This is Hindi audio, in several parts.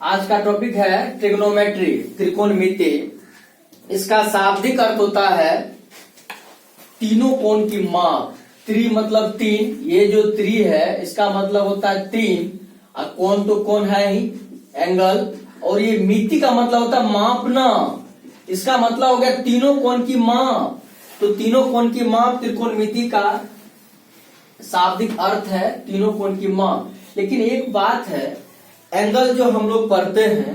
आज का टॉपिक है ट्रिग्नोमेट्री, त्रिकोणमिति। इसका शाब्दिक अर्थ होता है तीनों कोण की माप। त्रि मतलब तीन, ये जो त्रि है इसका मतलब होता है तीन, और कोण तो कोण है ही, एंगल। और ये मिति का मतलब होता है मापना। इसका मतलब हो गया तीनों कोण की माप। तो तीनों कोण की माप त्रिकोणमिति का शाब्दिक अर्थ है तीनों कोण की माप। लेकिन एक बात है, एंगल जो हम लोग पढ़ते हैं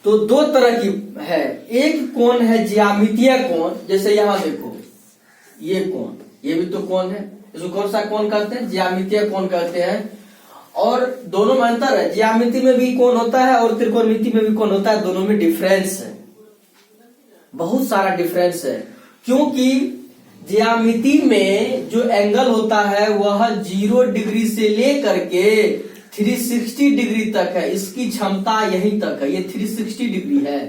तो दो तरह की है। एक कोण है ज्यामितीय कोण, जैसे यहां देखो ये कोण, ये भी तो कोण है। इसको कौन सा कोण कहते हैं? ज्यामितीय कोण कहते हैं। और दोनों में अंतर है, ज्यामिति में भी कोण होता है और त्रिकोणमिति में भी कोण होता है। दोनों में डिफरेंस है, बहुत सारा डिफरेंस है। क्योंकि ज्यामिति में जो एंगल होता है वह 0 डिग्री से लेकर के 360 डिग्री तक है। इसकी क्षमता यहीं तक है, ये 360 डिग्री है।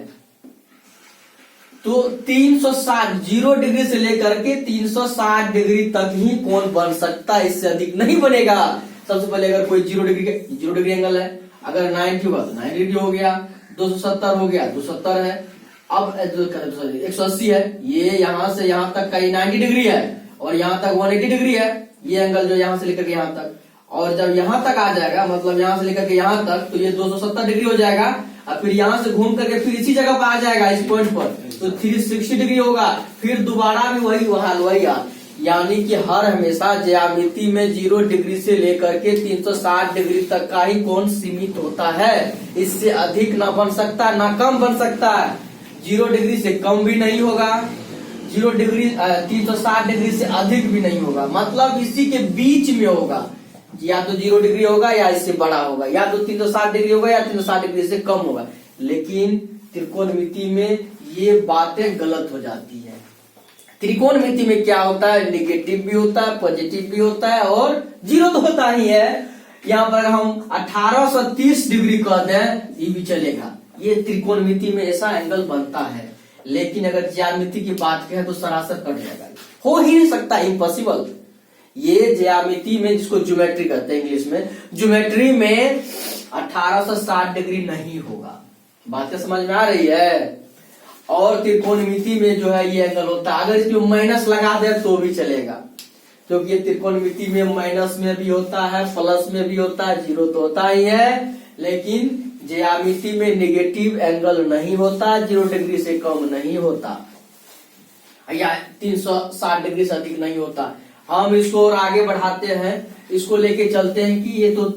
तो 360, 0 डिग्री से लेकर के 360 डिग्री तक ही कोण बन सकता है, इससे अधिक नहीं बनेगा। सबसे पहले अगर कोई 0 डिग्री एंगल है, अगर 90 हुआ तो 90 डिग्री हो गया, 270 हो गया 270 है। अब 180 है, ये यहां से यहां तक का 90 डिग्री है, और यहां तक 180 डिग्री है। ये एंगल जो यहां से लेकर के यहां तक, और जब यहां तक आ जाएगा, मतलब यहां से लेकर के यहां तक, तो ये 270 डिग्री हो जाएगा। और फिर यहां से घूम करके फिर इसी जगह पर आ जाएगा, इस पॉइंट पर, तो 360 डिग्री होगा। फिर दोबारा भी वही यानी कि हर हमेशा ज्यामिति में 0 डिग्री से लेकर के 360 डिग्री तक का ही कोण सीमित होता है। इससे अधिक ना बन सकता, ना कम बन सकता है। 0 डिग्री से कम भी नहीं होगा, 0 डिग्री 360 डिग्री से अधिक भी नहीं होगा, मतलब इसी के बीच में होगा। या तो 0 डिग्री होगा या इससे बड़ा होगा, या तो 360 डिग्री होगा या 360 डिग्री से कम होगा। लेकिन त्रिकोणमिति में ये बातें गलत हो जाती है। त्रिकोणमिति में क्या होता है, निगेटिव भी होता है, पॉजिटिव भी होता है, और 0 तो होता ही है। यहाँ पर हम 1830 डिग्री कह दें ये भी चलेगा। ये त्रिकोणमिति में ऐसा एंगल बनता है। लेकिन अगर ज्यामिति की बात करें तो सरासर कट जाएगा, हो ही नहीं सकता, इम्पॉसिबल। ये ज्यामिति में, जिसको ज्योमेट्री कहते हैं इंग्लिश में, ज्योमेट्री में 1860 डिग्री नहीं होगा। बातें समझ में आ रही है? और त्रिकोणमिति में जो है ये एंगल होता है। अगर इसमें माइनस लगा दे तो भी चलेगा, क्योंकि ये त्रिकोणमिति में माइनस में भी होता है, प्लस में भी होता है, 0 तो होता ही है। लेकिन ज्यामिति में निगेटिव एंगल नहीं होता, 0 डिग्री से कम नहीं होता, या 360 डिग्री से अधिक नहीं होता। हम इसको और आगे बढ़ाते हैं, इसको लेके चलते हैं कि ये तो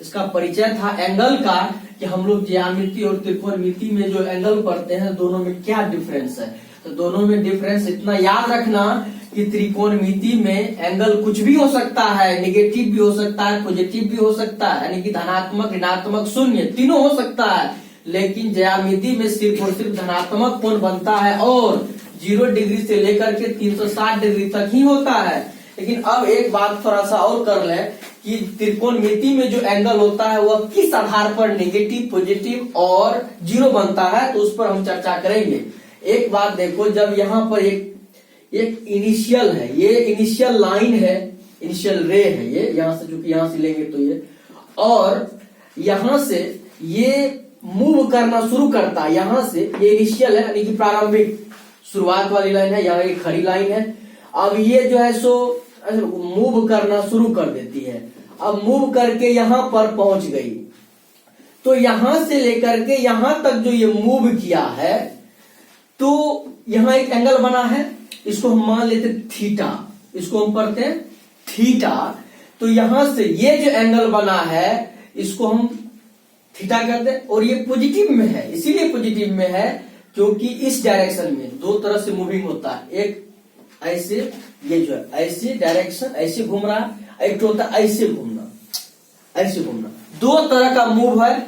इसका परिचय था एंगल का, कि हम लोग ज्यामिति और त्रिकोणमिति में जो एंगल पढ़ते हैं दोनों में क्या डिफरेंस है। तो दोनों में डिफरेंस इतना याद रखना कि त्रिकोणमिति में एंगल कुछ भी हो सकता है, नेगेटिव भी हो सकता है, पॉजिटिव भी हो सकता है, यानी कि धनात्मक, ऋणात्मक, शून्य, तीनों हो सकता है। लेकिन ज्यामिति में सिर्फ और सिर्फ धनात्मक कोण बनता है, और 0 डिग्री से लेकर के 360 डिग्री तक ही होता है। लेकिन अब एक बात थोड़ा सा और कर ले कि त्रिकोणमिति में जो एंगल होता है वह किस आधार पर नेगेटिव, पॉजिटिव और 0 बनता है, तो उस पर हम चर्चा करेंगे। एक बात देखो, जब यहाँ पर एक इनिशियल है, ये इनिशियल लाइन है, इनिशियल रे है ये, यहां से, जो कि यहां से लेंगे तो ये, और यहां से ये मूव करना शुरू करता है। यहां से ये इनिशियल है, यानी कि प्रारंभिक शुरुआत वाली लाइन है, यहाँ एक खड़ी लाइन है। अब ये जो है सो मूव करना शुरू कर देती है। अब मूव करके यहां पर पहुंच गई, तो यहां से लेकर के यहां तक जो ये मूव किया है, तो यहां एक एंगल बना है, इसको हम मान लेते थीटा, इसको हम पढ़ते हैं थीटा। तो यहां से ये जो एंगल बना है इसको हम थीटा कहते हैं, और ये पॉजिटिव में है। इसीलिए पॉजिटिव में है क्योंकि इस डायरेक्शन में दो तरह से मूविंग होता है। एक ऐसे, ये जो है ऐसे डायरेक्शन, ऐसे घूम रहा है, एक तो होता है ऐसे घूमना, ऐसे घूमना। दो तरह का मूव है।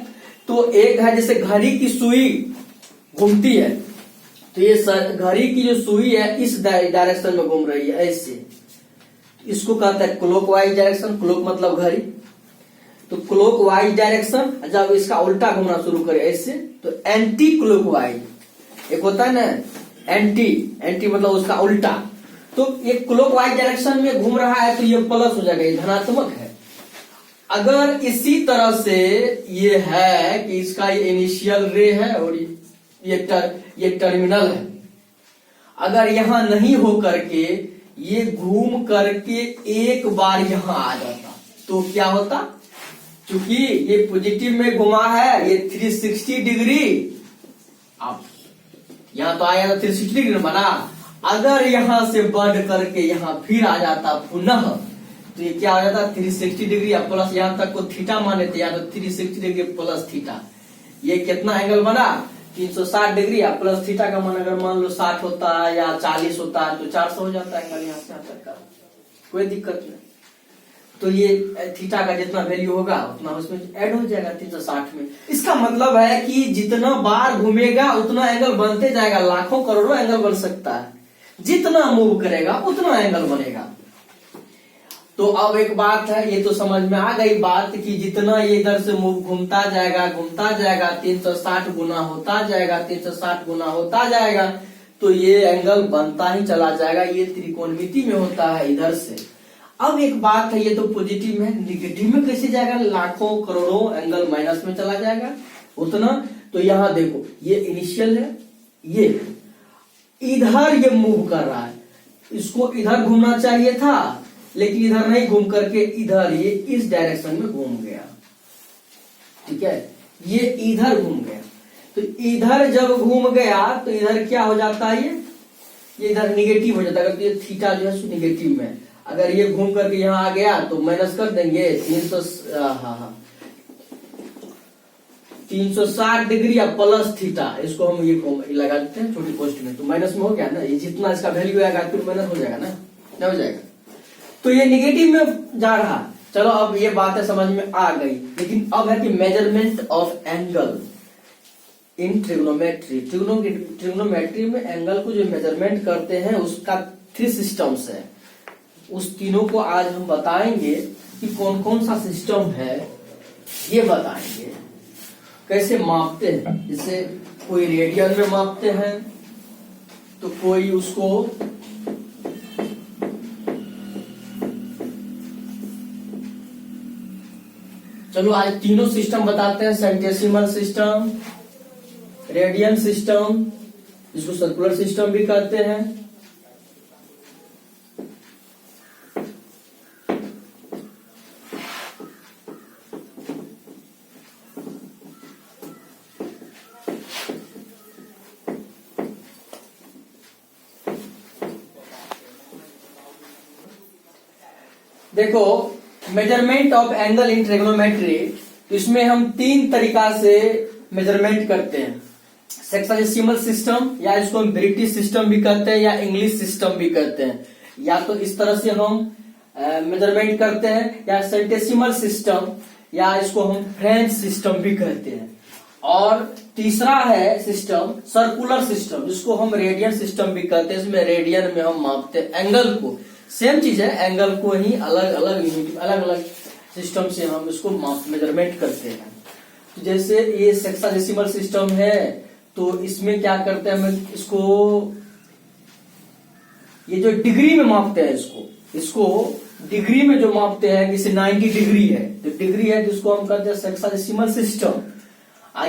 तो एक है जैसे घड़ी की सुई घूमती है, तो ये घड़ी की जो सुई है इस डायरेक्शन में घूम रही है, ऐसे, इसको कहते हैं क्लॉकवाइज डायरेक्शन। क्लॉक मतलब घड़ी, तो क्लॉकवाइज डायरेक्शन। जब इसका उल्टा घूमना शुरू करे ऐसे, तो एंटी क्लॉकवाइज। एक होता है ना एंटी मतलब उसका उल्टा। तो ये क्लॉकवाइज डायरेक्शन में घूम रहा है तो ये प्लस हो जाएगा, ये धनात्मक है। अगर इसी तरह से ये है कि इसका ये इनिशियल रे है और ये टर्मिनल है, अगर यहां नहीं हो करके ये घूम करके एक बार यहां आ जाता तो क्या होता? क्योंकि ये पॉजिटिव में घुमा है, ये 360 डिग्री, अब यहां तो आया था 360 डिग्री बना, अगर यहां से बढ़ करके यहां फिर आ जाता पुनः, तो ये क्या हो जाता? 360 डिग्री अब प्लस, यहां तक को थीटा माने थे, यहाँ तो 360 डिग्री प्लस थीटा, ये कितना एंगल बना? 360 डिग्री या प्लस थीटा का मान अगर मान लो 60 होता है या 40 होता है तो 400 हो जाता है एंगल यहाँ से यहाँ तक का, कोई दिक्कत नहीं। तो ये थीटा का जितना वैल्यू होगा उतना उसमें ऐड हो जाएगा 360 में। इसका मतलब है कि जितना बार घूमेगा उतना एंगल बनते जाएगा, लाखों करोड़ों एंगल बन सकता है, जितना मूव करेगा उतना एंगल बनेगा। तो अब एक बात है, ये तो समझ में आ गई बात कि जितना ये इधर से मूव घूमता जाएगा 360 गुना होता जाएगा, 360 गुना होता जाएगा, तो ये एंगल बनता ही चला जाएगा। ये त्रिकोणमिति में होता है इधर से। अब एक बात है, ये तो पॉजिटिव में, निगेटिव में कैसे जाएगा? लाखों करोड़ों एंगल माइनस में चला जाएगा उतना। तो यहां देखो ये इनिशियल है, ये इधर ये मूव कर रहा है, इसको इधर घूमना चाहिए था लेकिन इधर नहीं घूम करके इधर ये इस डायरेक्शन में घूम गया, ठीक है, ये इधर घूम गया। तो इधर जब घूम गया तो इधर क्या हो जाता है? ये इधर निगेटिव हो जाता है, ये थीटा जो है निगेटिव में। अगर ये घूम करके यहाँ आ गया तो माइनस कर देंगे 360 डिग्री या प्लस थीटा, इसको हम ये लगा देते हैं छोटी पोस्ट में, तो माइनस में हो गया ना, ये जितना इसका वैल्यू आएगा फिर माइनस हो जाएगा ना, क्या हो जाएगा? तो ये निगेटिव में जा रहा। चलो अब ये बातें समझ में आ गई, लेकिन अब है कि measurement of angle in trigonometry. Trigonometry में एंगल को जो मेजरमेंट करते हैं उसका 3 सिस्टम्स है। उस तीनों को आज हम बताएंगे कि कौन कौन सा सिस्टम है, ये बताएंगे कैसे मापते हैं। जैसे कोई रेडियन में मापते हैं, तो कोई उसको चलो आज तीनों सिस्टम बताते हैं। सेंटेसिमल सिस्टम, रेडियन सिस्टम, जिसको सर्कुलर सिस्टम भी कहते हैं, देखो measurement of angle in trigonometry, इसमें हम 3 तरीका से मेजरमेंट करते हैं। सेक्साडेसिमल सिस्टम, या इसको हम ब्रिटिश सिस्टम भी कहते हैं या इंग्लिश सिस्टम भी कहते हैं, या तो इस तरह से हम मेजरमेंट करते हैं, या सेंटेसिमल सिस्टम, या इसको हम फ्रेंच सिस्टम भी कहते हैं। और तीसरा है सिस्टम सर्कुलर सिस्टम, जिसको हम रेडियन सिस्टम भी कहते हैं। इसमें रेडियन में हम मापते हैं एंगल को, सेम चीज है, एंगल को ही अलग अलग सिस्टम से हम इसको मेजरमेंट करते हैं। तो जैसे ये सेक्साडेसिमल सिस्टम है, तो इसमें क्या करते हैं हम इसको, ये जो डिग्री में मापते हैं, इसको डिग्री में जो मापते हैं, जैसे 90 डिग्री है तो डिग्री है, जिसको हम कहते हैं सेक्साडेसिमल सिस्टम।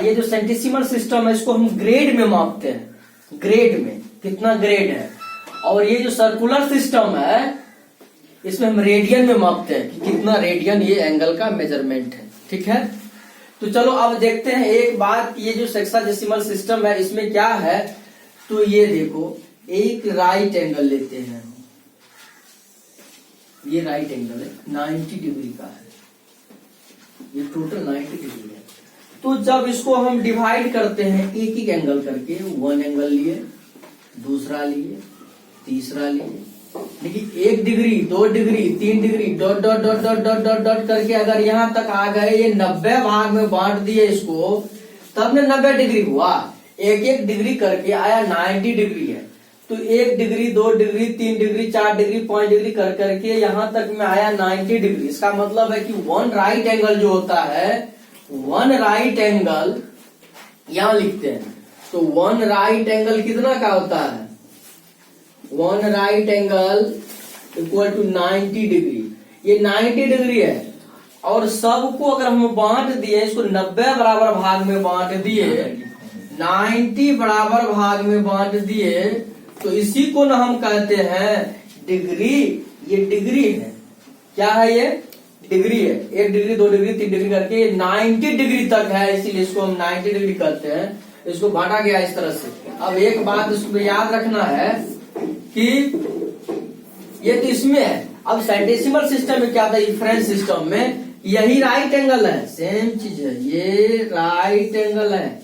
ये जो सेंटेसिमल सिस्टम है, इसको हम ग्रेड में मापते हैं, ग्रेड में कितना ग्रेड है। और ये जो सर्कुलर सिस्टम है, इसमें हम रेडियन में मापते हैं कि कितना रेडियन ये एंगल का मेजरमेंट है, ठीक है। तो चलो अब देखते हैं एक बात, ये जो सेक्साडेसिमल सिस्टम है इसमें क्या है। तो ये देखो एक राइट एंगल लेते हैं, ये राइट एंगल है 90 डिग्री का है, ये टोटल 90 डिग्री है। तो जब इसको हम डिवाइड करते हैं एक एक एंगल करके, 1 एंगल लिए, दूसरा लिए, तीसरा लिए, लेकिन 1 degree 2 degree 3 degree dot dot dot dot dot dot dot करके अगर यहां तक आ गए, ये 90 भाग में बांट दिए इसको, तब ने 90 डिग्री हुआ। एक एक डिग्री करके आया 90 डिग्री है। तो 1 degree 2 degree 3 degree 4 degree 5 degree कर करके यहां तक में आया 90 डिग्री। इसका मतलब है कि 1 राइट एंगल जो होता है, 1 राइट एंगल यहां लिखते हैं। तो 1 राइट एंगल कितना का होता है? 1 right angle equal to 90 degree. ये 90 डिग्री है और सबको अगर हम बांट दिए, इसको 90 बराबर भाग में बांट दिए, 90 बराबर भाग में बांट दिए, तो इसी को ना हम कहते हैं डिग्री। ये डिग्री है, क्या है ये? डिग्री है। 1 डिग्री 2 डिग्री 3 डिग्री करके 90 डिग्री तक है, इसीलिए इसको हम 90 डिग्री कहते हैं। इसको बांटा गया इस तरह से। अब एक बात इसको याद रखना है कि ये तो इसमें है। अब सेंटेसिमल सिस्टम में क्या था? डिफरेंस सिस्टम में यही राइट एंगल है, सेम चीज है, ये राइट एंगल है,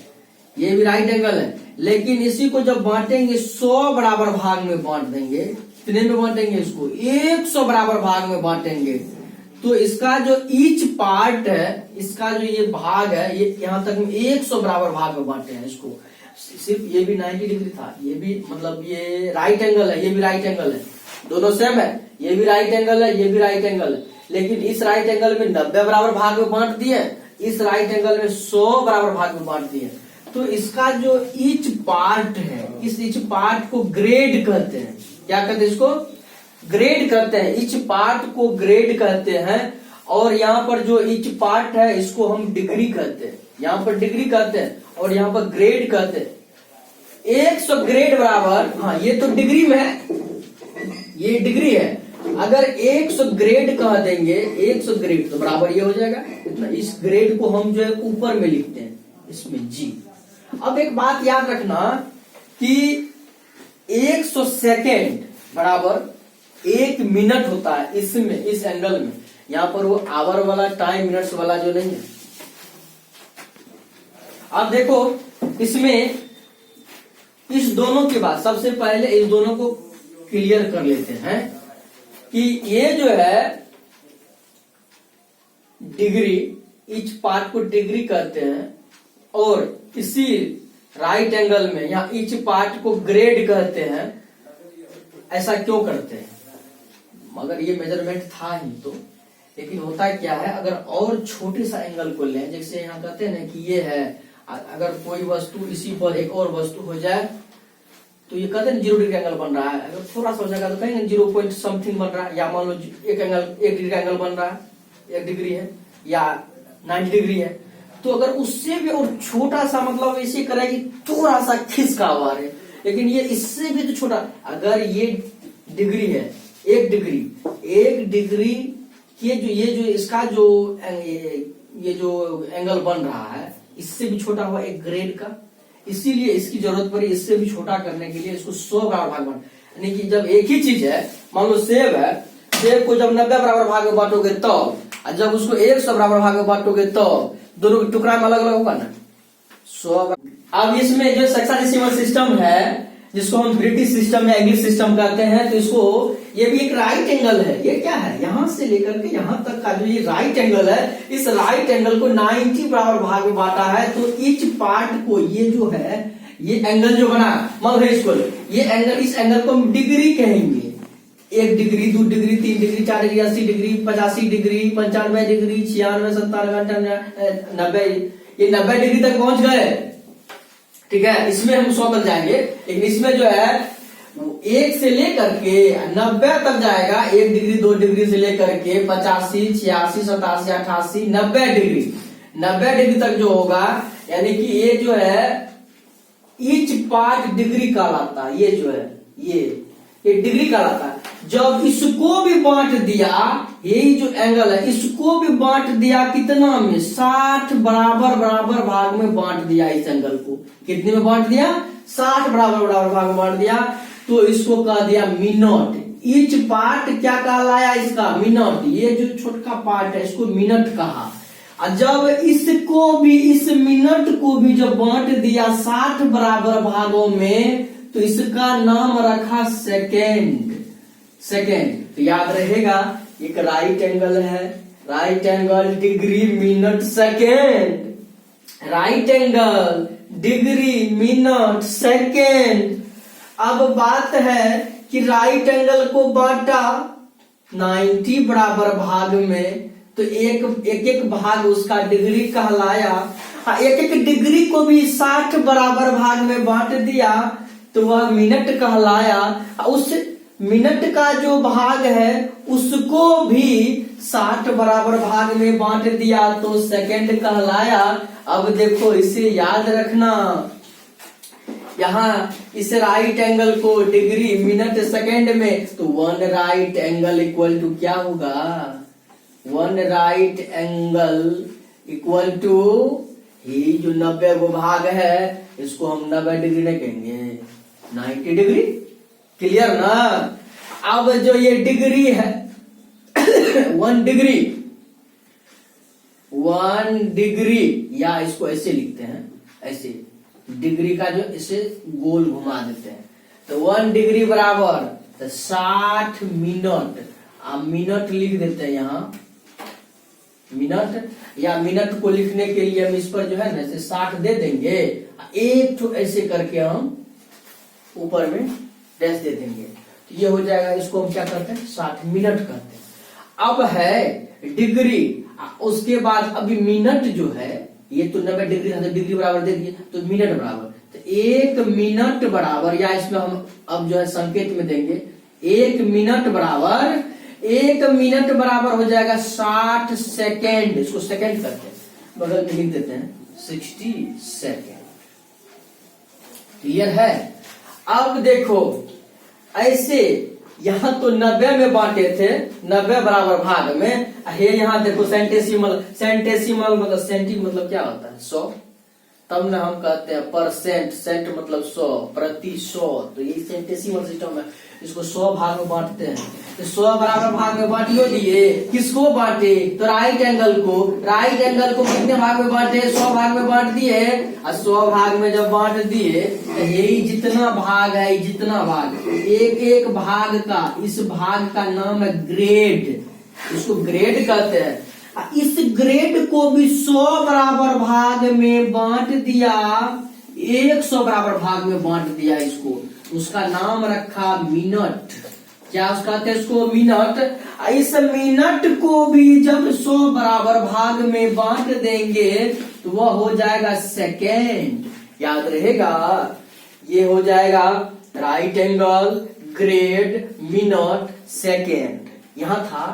ये भी राइट एंगल है, लेकिन इसी को जब बांटेंगे 100 बराबर भाग में बांट देंगे। कितने में बांटेंगे? इसको 100 बराबर भाग में बांटेंगे। तो इसका जो ईच पार्ट है, इसका जो ये भाग है, ये यहाँ तक 100 बराबर भाग में बांटे हैं इसको। सिर्फ ये भी 90 डिग्री था, ये भी मतलब ये राइट एंगल है, ये भी राइट एंगल है, दोनों सेम है। ये भी राइट एंगल है, ये भी राइट एंगल है, लेकिन इस राइट एंगल में 90 बराबर भाग में बांट दिए, इस राइट एंगल में 100 बराबर भाग में बांट दिए। तो इसका जो ईच पार्ट है, इस ईच पार्ट को ग्रेड कहते हैं। क्या कहते हैं इसको? ग्रेड कहते हैं। ईच पार्ट को ग्रेड कहते हैं। और यहाँ पर जो ईच पार्ट है इसको हम डिग्री कहते हैं। यहाँ पर डिग्री कहते हैं और यहाँ पर ग्रेड कहते हैं। 100 ग्रेड बराबर, हाँ ये तो डिग्री में है, ये डिग्री है। अगर 100 ग्रेड कह देंगे, 100 ग्रेड तो बराबर ये हो जाएगा इतना। इस ग्रेड को हम जो है ऊपर में लिखते हैं, इसमें जी। अब एक बात याद रखना कि 100 सेकेंड बराबर 1 मिनट होता है इसमें, इस एंगल में। यहाँ पर वो आवर वाला, टाइम मिनट्स वाला जो नहीं है। अब देखो इसमें इस दोनों के बाद सबसे पहले इस दोनों को क्लियर कर लेते हैं कि ये जो है डिग्री, इच पार्ट को डिग्री कहते हैं, और इसी राइट एंगल में या इच पार्ट को ग्रेड कहते हैं। ऐसा क्यों करते हैं? मगर ये मेजरमेंट था ही तो, लेकिन होता क्या है, अगर और छोटे सा एंगल को लें, जैसे यहाँ कहते हैं ना कि ये है, अगर कोई वस्तु इसी पर एक और वस्तु हो जाए तो ये कहते हैं 0 डिग्री एंगल बन रहा है। अगर थोड़ा सा हो जाएगा तो कहेंगे 0 पॉइंट समथिंग बन रहा है, या मान लो एक डिग्री का एंगल बन रहा है, 1 डिग्री है या 90 डिग्री है। तो अगर उससे भी और छोटा सा, मतलब इसे करेगी थोड़ा सा खिसका हुआ है, लेकिन ये इससे भी तो छोटा, अगर ये डिग्री है 1 डिग्री के जो ये जो इसका जो ये जो एंगल बन रहा है, इससे भी छोटा हुआ 1 ग्रेड का। इसीलिए इसकी जरूरत पड़ी इससे भी छोटा करने के लिए इसको 100 बराबर भाग में, यानी कि जब एक ही चीज है, मान लो सेब है, सेब को जब 90 बराबर भाग में बांटोगे तो, और जब उसको 100 बराबर भाग में बांटोगे तो दोनों टुकड़ा में अलग अलग होगा ना 100। अब इसमें जो सेक्साडेसिमल सिस्टम है, जिसको हम ब्रिटिश सिस्टम या इंग्लिश सिस्टम कहते हैं, तो इसको ये भी एक राइट एंगल है। ये क्या है? यहां से लेकर के यहां तक का जो ये राइट एंगल है, इस राइट एंगल को 90 बराबर भाग में बांटा है। तो ईच पार्ट को, ये जो है ये एंगल जो बना, मान लो इसको, ये एंगल, इस एंगल को हम डिग्री कहेंगे। 1 degree 2 degree 3 degree 4 degree 80 degree 85 degree 95 degree 96 97 90, ये 90 डिग्री तक पहुंच गए। ठीक है, इसमें हम 100 तक जाएंगे, लेकिन इसमें जो है 1 से लेकर के 90 तक जाएगा। 1 डिग्री 2 डिग्री से लेकर के 85 86 87 88 90 डिग्री तक जो होगा, यानी कि ये जो है ईच पार्ट डिग्री कहलाता है। ये जो है ये डिग्री कहलाता है। जब इसको भी बांट दिया, यही जो एंगल है, इसको भी बांट दिया कितना में? 60 बराबर भाग में बांट दिया। इस एंगल को कितने में बांट दिया? 60 बराबर भाग में बांट दिया। तो इसको कह दिया मिनट। ईच पार्ट क्या कहलाया इसका? मिनट। ये जो छोटका पार्ट है इसको मिनट कहा। और जब इसको भी, इस मिनट को भी जब बांट दिया 60 बराबर भागों में, तो इसका नाम रखा सेकेंड। तो याद रहेगा, एक राइट एंगल है, right angle degree minute second, right angle degree minute second. अब बात है कि राइट एंगल को बांटा 90 बराबर भाग में, तो एक भाग उसका डिग्री कहलाया। एक डिग्री को भी 60 बराबर भाग में बांट दिया तो वह मिनट कहलाया। उस मिनट का जो भाग है उसको भी 60 बराबर भाग में बांट दिया तो सेकंड कहलाया। अब देखो इसे याद रखना, यहाँ इस राइट एंगल को डिग्री मिनट सेकंड में, तो 1 राइट एंगल इक्वल टू क्या होगा, 1 राइट एंगल इक्वल टू ही जो 90 वो भाग है इसको हम 90 डिग्री नहीं कहेंगे, 90 डिग्री। क्लियर ना। अब जो ये डिग्री है 1 डिग्री, 1 डिग्री, या इसको ऐसे लिखते हैं, ऐसे डिग्री का जो इसे गोल घुमा देते हैं, तो 1 डिग्री बराबर तो 60 मिनट। अब मिनट लिख देते हैं यहाँ, मिनट, या मिनट को लिखने के लिए हम इस पर जो है ना ऐसे 60 दे देंगे, एक तो ऐसे करके हम ऊपर में डैश दे देंगे, तो ये हो जाएगा। इसको हम क्या करते हैं 60 मिनट करते हैं। अब है डिग्री, उसके बाद अभी मिनट जो है ये तो 90 डिग्री था, तो डिग्री बराबर दे दिए, तो मिनट बराबर, तो 1 मिनट बराबर, या इसमें हम अब जो है संकेत में देंगे 1 मिनट बराबर, 1 मिनट बराबर हो जाएगा 60 सेकेंड। इसको सेकेंड करते हैं, बगल में लिख देते हैं 60 सेकेंड। क्लियर है। अब देखो ऐसे यहाँ तो 90 में बांटे थे, 90 बराबर भाग में, ये यहाँ देखो सेंटेसिमल, सेंटेसिमल मतलब सेंटी मतलब क्या होता है 100, तब ना हम कहते हैं परसेंट, सेंट मतलब 100, प्रति 100, तो ये सेंटेसिमल सिस्टम है। इसको 100 भाग में बांटते हैं, तो 100 बराबर भाग में बांटियो दिए, किसको बांटे, तो राइट एंगल को। राइट एंगल को कितने भाग में बांटे, 100 भाग में बांट दिए, और 100 भाग में जब बांट दिए तो यही जितना भाग है, जितना भाग, एक एक भाग का, इस भाग का नाम है ग्रेड, इसको ग्रेड कहते हैं। इस ग्रेड को भी 100 बराबर भाग में बांट दिया, 100 बराबर भाग में बांट दिया इसको, उसका नाम रखा मिनट। क्या उसका कहते हैं इसको, मिनट। इस मिनट को भी जब 100 बराबर भाग में बांट देंगे तो वह हो जाएगा सेकेंड। याद रहेगा, ये हो जाएगा right angle, grade, minute, second. यहां था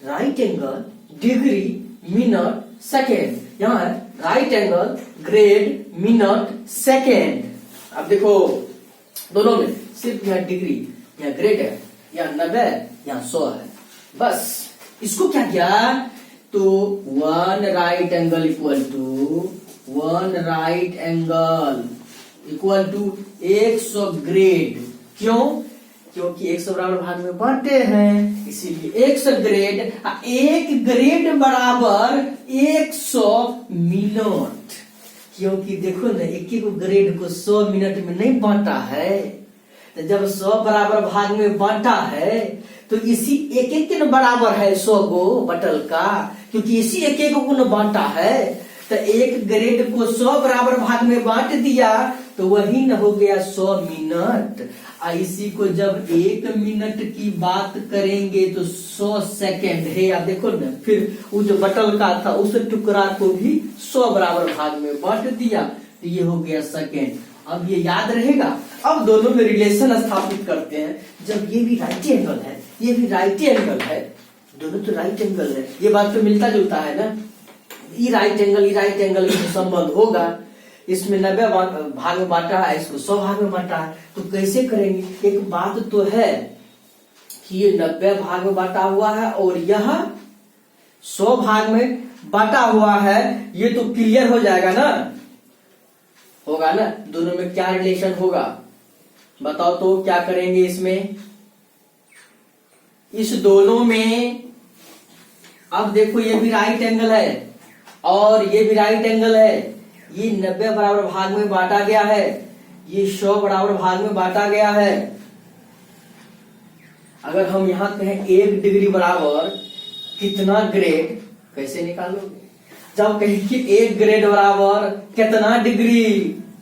right angle, degree, minute, second, यहाँ है right angle, grade, minute, second. अब देखो दोनों में सिर्फ यहाँ डिग्री, यहाँ ग्रेड है, यहाँ 90, यहाँ 100 है, बस। इसको क्या किया, तो 1 right angle equal to 1 right angle equal to 100 grade. क्यों, क्योंकि 100 बराबर भाग में बांटे हैं, इसीलिए 100 ग्रेड, एक ग्रेड बराबर 100 मिनट। क्योंकि देखो ना, एक एक ग्रेड को 100 मिनट में नहीं बांटा है, तो जब 100 बराबर भाग में बांटा है तो इसी एक एक के न बराबर है 100 गो बटल का, क्योंकि इसी एक एक को न बांटा है, तो एक ग्रेड को 100 बराबर भाग में बांट दिया तो वही न हो गया 100 मिनट। इसी को जब 1 मिनट की बात करेंगे तो 100 सेकेंड है। आप देखो ना, फिर वो जो बटल का था उस टुकड़ा को भी 100 बराबर भाग में बांट दिया, तो ये हो गया सेकेंड। अब ये याद रहेगा। अब दोनों में रिलेशन स्थापित करते हैं। जब ये भी राइट एंगल है, ये भी राइट एंगल है, दोनों तो राइट एंगल है, ये बात तो मिलता जुलता है ना, ये राइट एंगल में संबंध होगा। इसमें 90 भाग में बांटा है, इसको 100 भाग में बांटा है, तो कैसे करेंगे। एक बात तो है कि ये 90 भाग में बांटा हुआ है और यह 100 भाग में बांटा हुआ है, ये तो क्लियर हो जाएगा ना, होगा ना। दोनों में क्या रिलेशन होगा बताओ तो, क्या करेंगे इसमें, इस दोनों में। अब देखो ये भी राइट एंगल है और ये भी राइट एंगल है, ये 90 बराबर भाग में बांटा गया है, ये 100 बराबर भाग में बांटा गया है। अगर हम यहां कहें 1 डिग्री बराबर कितना ग्रेड, कैसे निकालोगे। जब कहें कि 1 ग्रेड बराबर कितना डिग्री,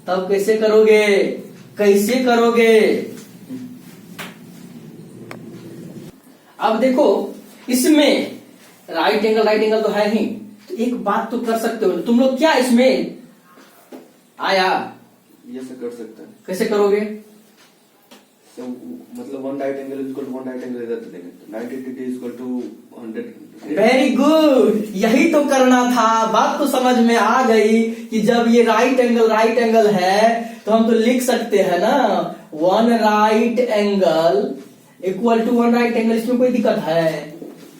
तब कैसे करोगे, कैसे करोगे। अब देखो इसमें राइट एंगल तो है ही, तो एक बात तो कर सकते हो तुम लोग, क्या इसमें आया, ये से कर सकते हैं। कैसे करोगे, तो मतलब 1 right angle is equal to 1 right angle इधर तो देंगे तो 90 degree is equal to 100। Very good, यही तो करना था। बात तो समझ में आ गई कि जब ये राइट एंगल है तो हम तो लिख सकते हैं ना 1 right angle equal to 1 right angle. इसमें कोई दिक्कत है?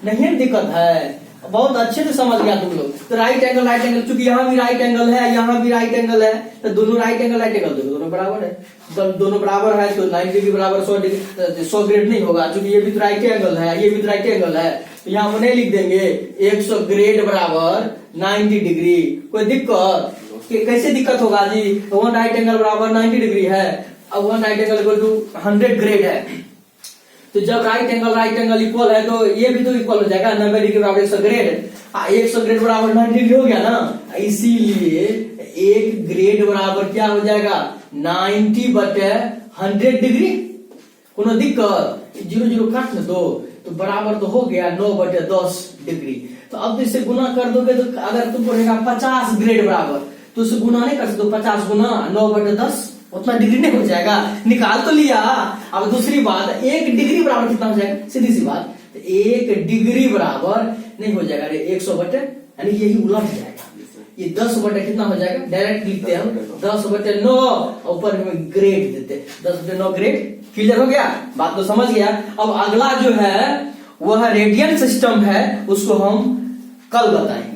नहीं दिक्कत है। बहुत अच्छे से समझ गया तुम लोग। तो राइट एंगल चूंकि यहाँ भी राइट एंगल है, यहाँ भी राइट एंगल है, तो दोनों राइट एंगल दोनों बराबर है। जब दोनों बराबर है तो 90 डिग्री बराबर 100 डिग्री 100 ग्रेड नहीं होगा, क्योंकि ये भी तो राइट एंगल है, ये भी तो राइट एंगल है। तो यहाँ हम नहीं लिख देंगे 100 ग्रेड बराबर 90 डिग्री। कोई दिक्कत? कैसे दिक्कत होगा जी? 1 राइट एंगल बराबर 90 डिग्री है, अब 1 right angle equal to 100 grade है। तो जब राइट एंगल इक्वल है तो ये भी तो इक्वल हो जाएगा 90 डिग्री बराबर 100 ग्रेड। 100 ग्रेड बराबर 90 डिग्री हो गया ना, इसीलिए 1 ग्रेड बराबर क्या हो जाएगा 90/100 डिग्री। कोनो दिक्कत? 0 काट न दो तो बराबर तो हो गया 9/10 डिग्री। तो अब तो इससे गुना कर दोगे तो अगर तुमको रहेगा 50 ग्रेड बराबर, तो उससे गुना नहीं कर सकते। 50 गुना 9/10 उतना डिग्री नहीं हो जाएगा, निकाल तो लिया। अब दूसरी बात, 1 डिग्री बराबर कितना हो जाएगा? सीधी सी बात, तो 1 डिग्री बराबर नहीं हो जाएगा 100 यानी यही उलट जाएगा। ये 10 कितना हो जाएगा? डायरेक्ट लिखते हैं हम 10/9, ऊपर में ग्रेड देते 10/9 ग्रेड। क्लियर हो गया? बात तो समझ गया। अब अगला जो है वह रेडियन सिस्टम है, उसको हम कल बताएंगे।